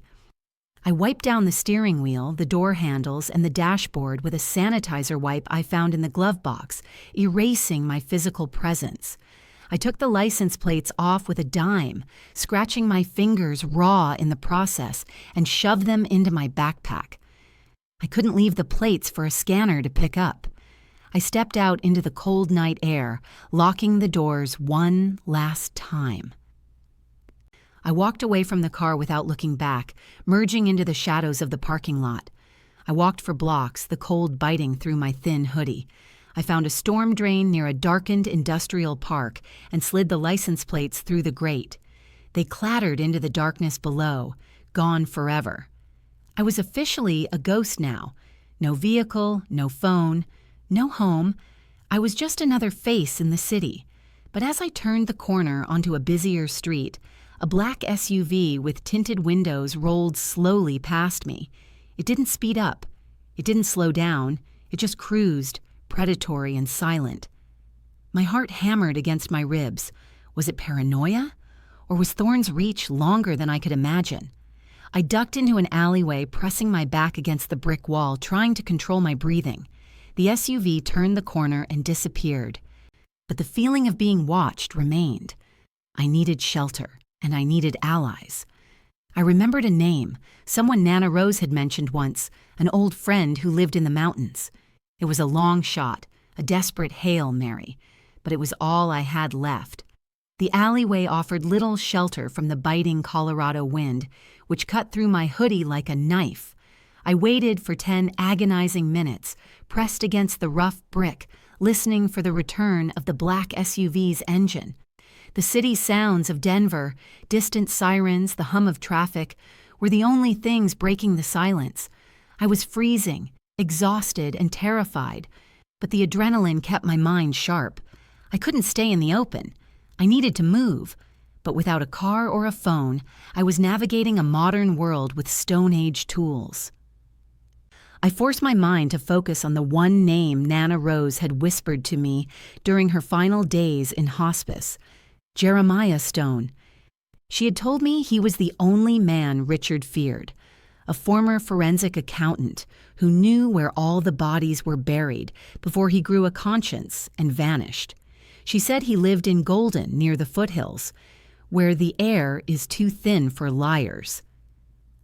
I wiped down the steering wheel, the door handles, and the dashboard with a sanitizer wipe I found in the glove box, erasing my physical presence. I took the license plates off with a dime, scratching my fingers raw in the process, and shoved them into my backpack. I couldn't leave the plates for a scanner to pick up. I stepped out into the cold night air, locking the doors one last time. I walked away from the car without looking back, merging into the shadows of the parking lot. I walked for blocks, the cold biting through my thin hoodie. I found a storm drain near a darkened industrial park and slid the license plates through the grate. They clattered into the darkness below, gone forever. I was officially a ghost now. No vehicle, no phone, no home. I was just another face in the city. But as I turned the corner onto a busier street, a black SUV with tinted windows rolled slowly past me. It didn't speed up. It didn't slow down. It just cruised, predatory and silent. My heart hammered against my ribs. Was it paranoia? Or was Thorne's reach longer than I could imagine? I ducked into an alleyway, pressing my back against the brick wall, trying to control my breathing. The SUV turned the corner and disappeared. but the feeling of being watched remained. I needed shelter, and I needed allies. I remembered a name, someone Nana Rose had mentioned once, an old friend who lived in the mountains. It was a long shot, a desperate Hail Mary, but it was all I had left. The alleyway offered little shelter from the biting Colorado wind, which cut through my hoodie like a knife. I waited for 10 agonizing minutes, pressed against the rough brick, listening for the return of the black SUV's engine. The city sounds of Denver, distant sirens, the hum of traffic, were the only things breaking the silence. I was freezing, exhausted, and terrified, but the adrenaline kept my mind sharp. I couldn't stay in the open. I needed to move, but without a car or a phone, I was navigating a modern world with Stone Age tools. I forced my mind to focus on the one name Nana Rose had whispered to me during her final days in hospice, Jeremiah Stone. She had told me he was the only man Richard feared, a former forensic accountant who knew where all the bodies were buried before he grew a conscience and vanished. She said he lived in Golden near the foothills, where the air is too thin for liars.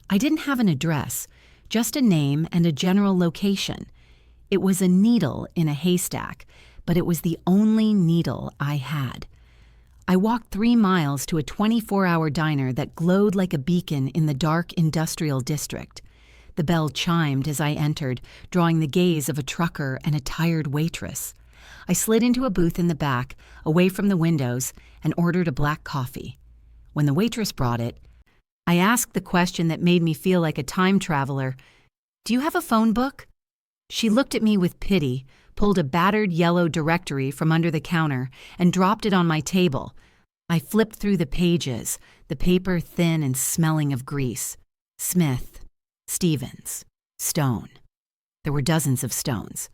I didn't have an address, just a name and a general location. It was a needle in a haystack, but it was the only needle I had. I walked 3 miles to a 24-hour diner that glowed like a beacon in the dark industrial district. The bell chimed as I entered, drawing the gaze of a trucker and a tired waitress. I slid into a booth in the back, away from the windows, and ordered a black coffee. When the waitress brought it, I asked the question that made me feel like a time traveler. "Do you have a phone book?" She looked at me with pity, pulled a battered yellow directory from under the counter, and dropped it on my table. I flipped through the pages, the paper thin and smelling of grease. Smith, Stevens, Stone. There were dozens of Stones.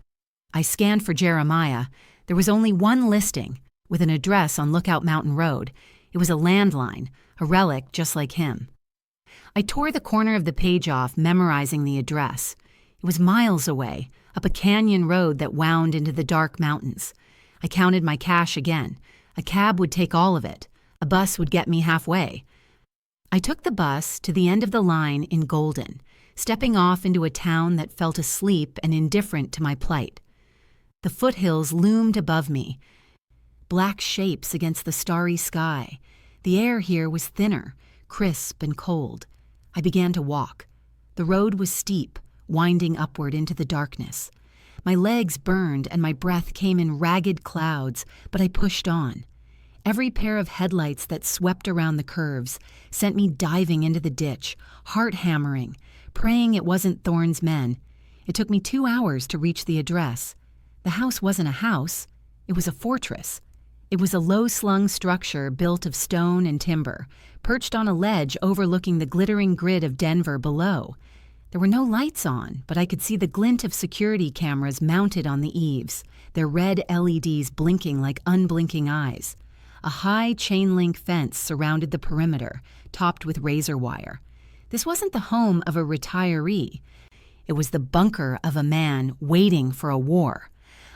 I scanned for Jeremiah. There was only one listing, with an address on Lookout Mountain Road. It was a landline, a relic just like him. I tore the corner of the page off, memorizing the address. It was miles away, up a canyon road that wound into the dark mountains. I counted my cash again. A cab would take all of it. A bus would get me halfway. I took the bus to the end of the line in Golden, stepping off into a town that felt asleep and indifferent to my plight. The foothills loomed above me, black shapes against the starry sky. The air here was thinner, crisp and cold. I began to walk. The road was steep, winding upward into the darkness. My legs burned and my breath came in ragged clouds, but I pushed on. Every pair of headlights that swept around the curves sent me diving into the ditch, heart hammering, praying it wasn't Thorne's men. It took me 2 hours to reach the address. The house wasn't a house. It was a fortress. It was a low-slung structure built of stone and timber, perched on a ledge overlooking the glittering grid of Denver below. There were no lights on, but I could see the glint of security cameras mounted on the eaves, their red LEDs blinking like unblinking eyes. A high chain-link fence surrounded the perimeter, topped with razor wire. This wasn't the home of a retiree. It was the bunker of a man waiting for a war.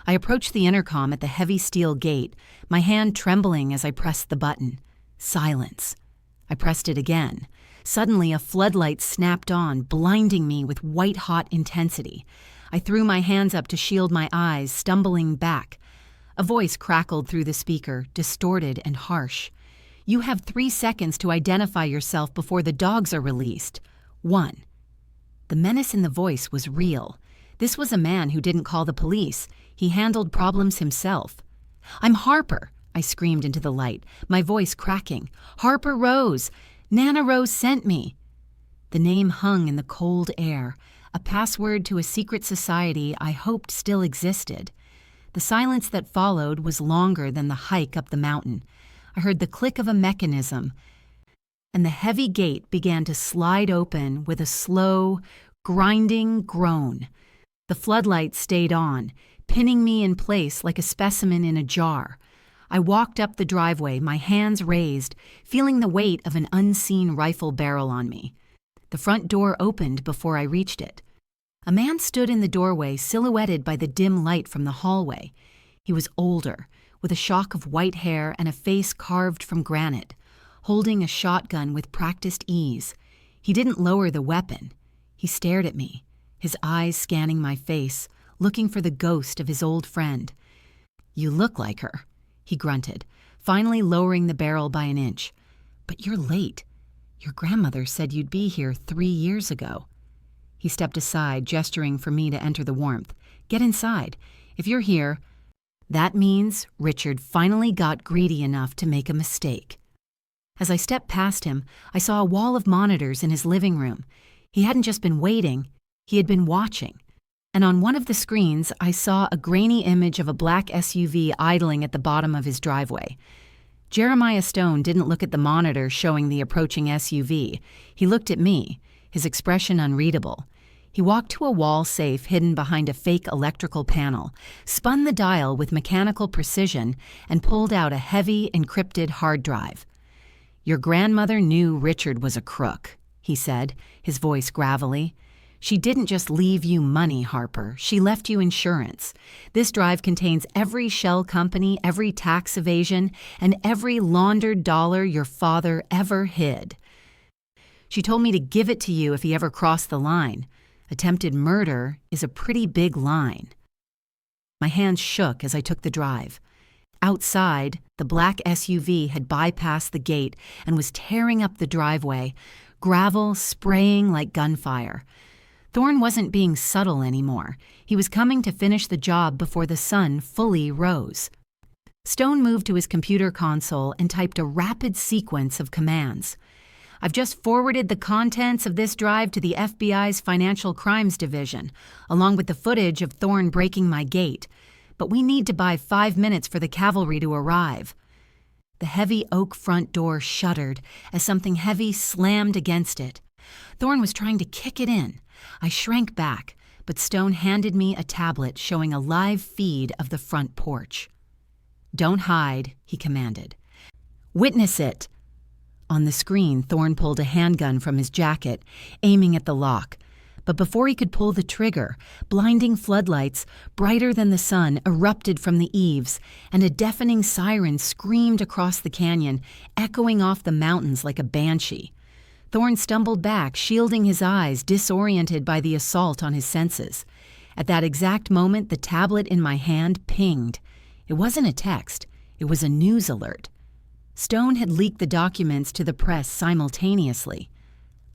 I approached the intercom at the heavy steel gate, my hand trembling as I pressed the button. Silence. I pressed it again. Suddenly, a floodlight snapped on, blinding me with white-hot intensity. I threw my hands up to shield my eyes, stumbling back. A voice crackled through the speaker, distorted and harsh. "You have 3 seconds to identify yourself before the dogs are released. 1. The menace in the voice was real. This was a man who didn't call the police. He handled problems himself. "I'm Harper," I screamed into the light, my voice cracking. "Harper Rose! Nana Rose sent me." The name hung in the cold air, a password to a secret society I hoped still existed. The silence that followed was longer than the hike up the mountain. I heard the click of a mechanism, and the heavy gate began to slide open with a slow, grinding groan. The floodlight stayed on, pinning me in place like a specimen in a jar. I walked up the driveway, my hands raised, feeling the weight of an unseen rifle barrel on me. The front door opened before I reached it. A man stood in the doorway, silhouetted by the dim light from the hallway. He was older, with a shock of white hair and a face carved from granite, holding a shotgun with practiced ease. He didn't lower the weapon. He stared at me, his eyes scanning my face, looking for the ghost of his old friend. "You look like her," he grunted, finally lowering the barrel by an inch. "But you're late. Your grandmother said you'd be here 3 years ago." He stepped aside, gesturing for me to enter the warmth. "Get inside. If you're here..." That means Richard finally got greedy enough to make a mistake. As I stepped past him, I saw a wall of monitors in his living room. He hadn't just been waiting, he had been watching. And on one of the screens, I saw a grainy image of a black SUV idling at the bottom of his driveway. Jeremiah Stone didn't look at the monitor showing the approaching SUV. He looked at me, his expression unreadable. He walked to a wall safe hidden behind a fake electrical panel, spun the dial with mechanical precision, and pulled out a heavy, encrypted hard drive. "Your grandmother knew Richard was a crook," he said, his voice gravelly. "She didn't just leave you money, Harper. She left you insurance. This drive contains every shell company, every tax evasion, and every laundered dollar your father ever hid. She told me to give it to you if he ever crossed the line. Attempted murder is a pretty big line." My hands shook as I took the drive. Outside, the black SUV had bypassed the gate and was tearing up the driveway, gravel spraying like gunfire. Thorne wasn't being subtle anymore. He was coming to finish the job before the sun fully rose. Stone moved to his computer console and typed a rapid sequence of commands. "I've just forwarded the contents of this drive to the FBI's Financial Crimes Division, along with the footage of Thorne breaking my gate. But we need to buy 5 minutes for the cavalry to arrive." The heavy oak front door shuddered as something heavy slammed against it. Thorne was trying to kick it in. I shrank back, but Stone handed me a tablet showing a live feed of the front porch. "Don't hide," he commanded. "Witness it." On the screen, Thorne pulled a handgun from his jacket, aiming at the lock. But before he could pull the trigger, blinding floodlights, brighter than the sun, erupted from the eaves, and a deafening siren screamed across the canyon, echoing off the mountains like a banshee. Thorne stumbled back, shielding his eyes, disoriented by the assault on his senses. At that exact moment, the tablet in my hand pinged. It wasn't a text. It was a news alert. Stone had leaked the documents to the press simultaneously.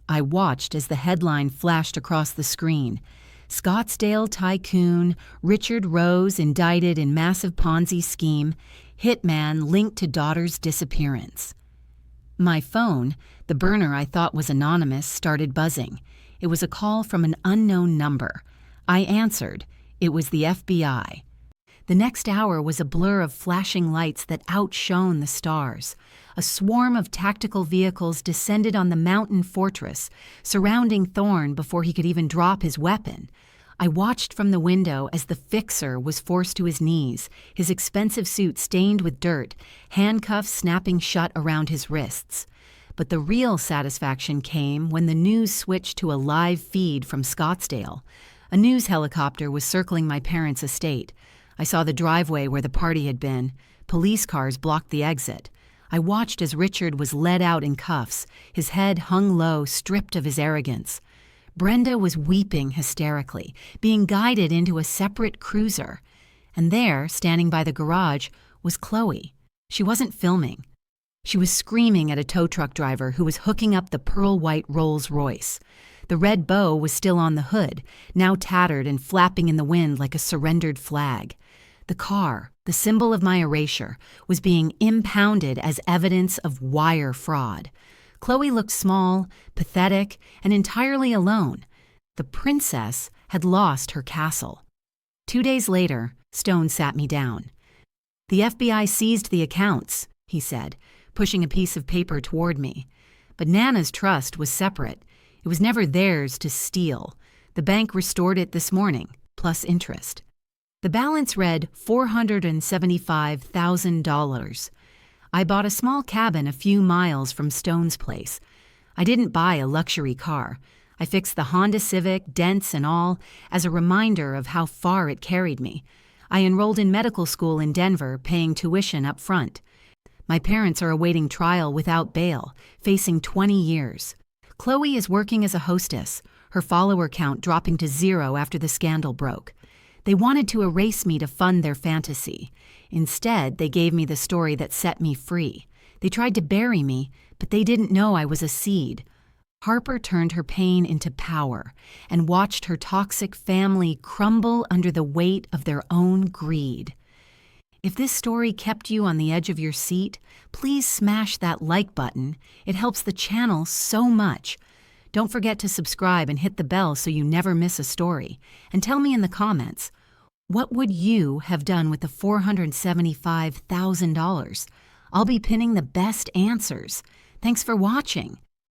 I watched as the headline flashed across the screen. "Scottsdale tycoon Richard Rose indicted in massive Ponzi scheme. Hitman linked to daughter's disappearance." My phone, the burner I thought was anonymous, started buzzing. It was a call from an unknown number. I answered. It was the FBI. The next hour was a blur of flashing lights that outshone the stars. A swarm of tactical vehicles descended on the mountain fortress, surrounding Thorne before he could even drop his weapon. I watched from the window as the fixer was forced to his knees, his expensive suit stained with dirt, handcuffs snapping shut around his wrists. But the real satisfaction came when the news switched to a live feed from Scottsdale. A news helicopter was circling my parents' estate. I saw the driveway where the party had been. Police cars blocked the exit. I watched as Richard was led out in cuffs, his head hung low, stripped of his arrogance. Brenda was weeping hysterically, being guided into a separate cruiser. And there, standing by the garage, was Chloe. She wasn't filming. She was screaming at a tow truck driver who was hooking up the pearl-white Rolls Royce. The red bow was still on the hood, now tattered and flapping in the wind like a surrendered flag. The car, the symbol of my erasure, was being impounded as evidence of wire fraud. Chloe looked small, pathetic, and entirely alone. The princess had lost her castle. 2 days later, Stone sat me down. "The FBI seized the accounts," he said, pushing a piece of paper toward me. "But Nana's trust was separate. It was never theirs to steal. The bank restored it this morning, plus interest." The balance read $475,000. I bought a small cabin a few miles from Stone's place. I didn't buy a luxury car. I fixed the Honda Civic, dents and all, as a reminder of how far it carried me. I enrolled in medical school in Denver, paying tuition up front. My parents are awaiting trial without bail, facing 20 years. Chloe is working as a hostess, her follower count dropping to 0 after the scandal broke. They wanted to erase me to fund their fantasy. Instead, they gave me the story that set me free. They tried to bury me, but they didn't know I was a seed. Harper turned her pain into power and watched her toxic family crumble under the weight of their own greed. If this story kept you on the edge of your seat, please smash that like button. It helps the channel so much. Don't forget to subscribe and hit the bell so you never miss a story. And tell me in the comments, what would you have done with the $475,000? I'll be pinning the best answers. Thanks for watching.